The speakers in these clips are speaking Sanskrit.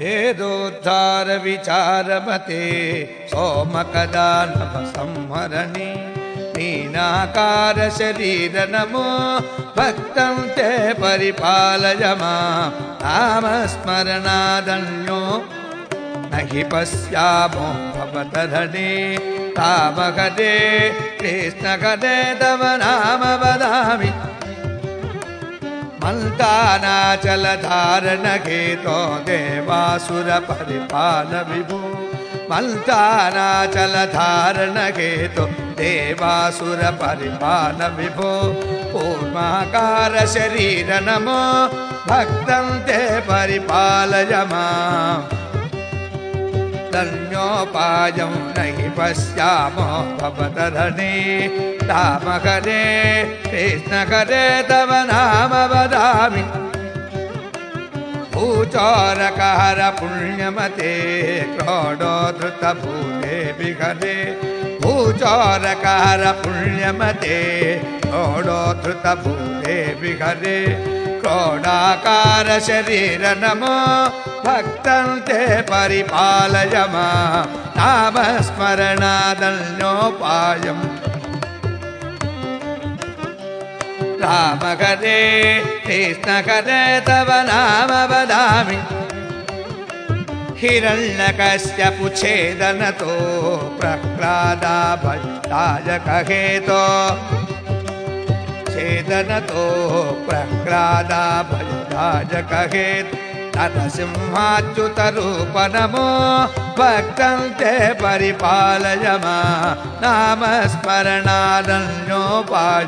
हेदोद्धार विचारमते सोमकदानव संहरणे मीनाकार शरीर नमो भक्तं ते परिपालय मां नामस्मरणादन्यो न हि पश्यामो भवतरणे कामकदे कृष्णकदे तव नाम वदामि मन्तानाचलधारण हेतो देवासुर परिपाल विभो मन्तानाचलधारण हेतो देवासुर परिपाल विभो कूर्माकार शरीर नमो भक्तं ते परिपालय मां तन्योपायं न हि पश्यामो भवतरणे रामकरे कृष्णकरे तव नाम वदामि भूचोरकहर पुण्यमते क्रोडोद्धृतभूते विहरे भूचोरकहर पुण्यमते क्रोडोद्धृतभूते विहरे क्रोडाकार शरीर नमो भक्तं ते परिपालय मां नामस्मरणादन्योपायम् रामकरे कृष्णकरे तव नाम वदामि हिरण्यकश्यपुच्छेदनतो प्रह्लादाभयदायकहेतो छेदनतो प्रह्लादाभयदायकहेतो नरसिंहाच्युतरूप नमो भक्तं ते परिपालय मां नामस्मरणादन्योपाय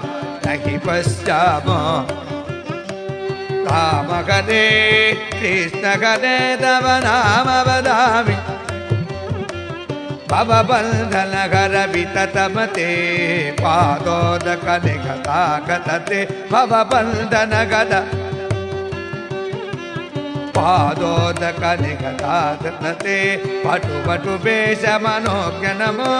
न हि पश्यामो रामकरे कृष्णकरे तव नाम वदामि भवबन्धनकर विततमते पादोदकनिघतागतते भवबन्धनगत पादोदकनिघतागतते पटुपटुवेशमनोज्ञ नमो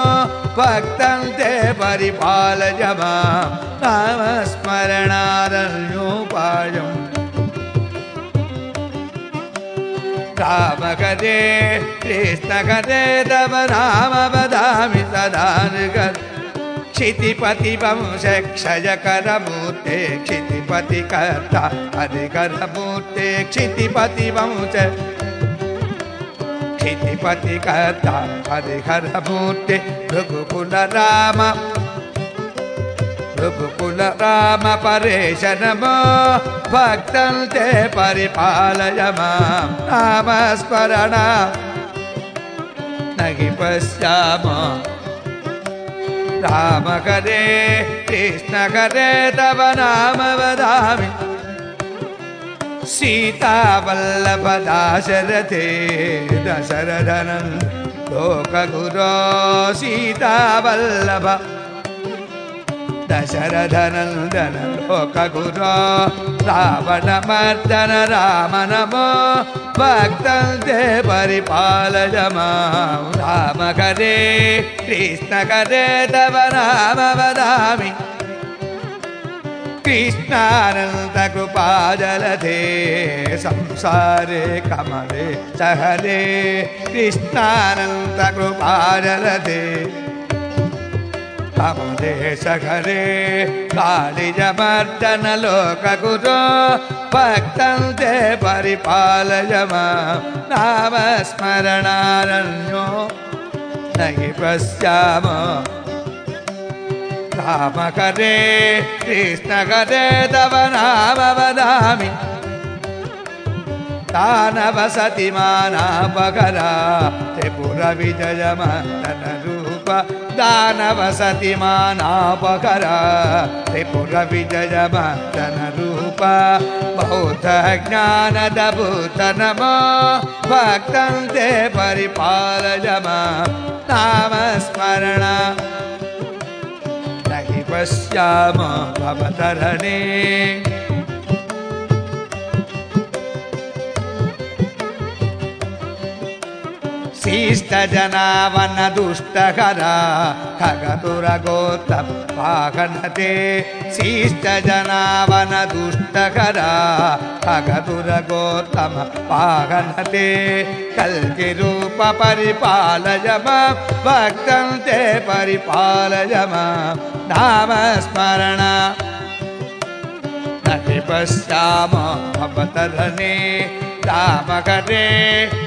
भक्तं ते परिपालय मां नामस्मरणादन्योपायम् रामकरे कृष्णकरे तव नाम वदामि सदा निगत् क्षितिपतिवंश क्षयकरमूर्ते क्षितिपतिकर्ता हरिकरमूर्ते क्षितिपतिवंश क्षितिपतिकर्ता हरिहरमूर्ते भृगुकुल राम रघुकुल राम परेश नमो भक्तं ते परिपालय मां नामस्मरणा न हि पश्यामो रामकरे कृष्णकरे तव नाम वदामि सीतावल्लभ दाशरथे दशरथनं लोकगुरो सीतावल्लभ दशरथनन्दन लोकगुरो रावणमर्दन राम नमो भक्तं ते परिपालय मां रामकरे कृष्णकरे तव नाम वदामि कृष्णानन्दकृपाजलधे संसारे कमले सहरे कृष्णानन्दकृपाजलधे कमले सहरे कालिजमर्दन लोकगुरो भक्तं ते परिपालय मां नामस्मरणारण्यो न हि पश्यामो रामकरे कृष्णकरे तव नाम वदामि दानवसति मानापकरा त्रिपुरविजयमर्दन रूप दानवसति मानापकरा त्रिपुरविजयमर्दन रूप बौद्धज्ञानदभूत नमो भक्तं ते परिपालय मां नामस्मरणा न हि पश्यामो भवतरणे शिष्टजनावन दुष्टकरा खगतुरगोत्तम वाहनते शिष्टजनावन दुष्टकरा खगतुरगोत्तम वाहनते कल्किरूप परिपालय मां भक्तं ते परिपालय मां नामस्मरण नहि पश्यामः भवतरणे रामकरे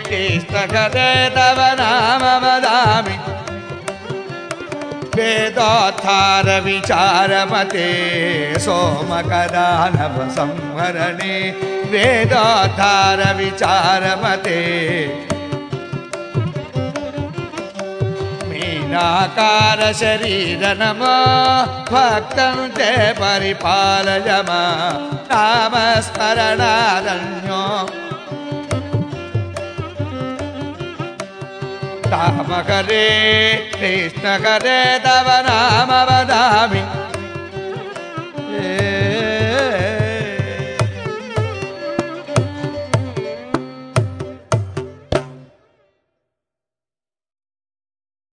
कृष्णकरे तव नाम वदामि वेदोद्धार विचारमते सोमकदानव संवरणे वेदोद्धार विचारमते मीनाकार शरीर नमो भक्तं ते परिपालय मां नामस्मरणादन्यो रामकरे कृष्णकरे तव नाम वदामि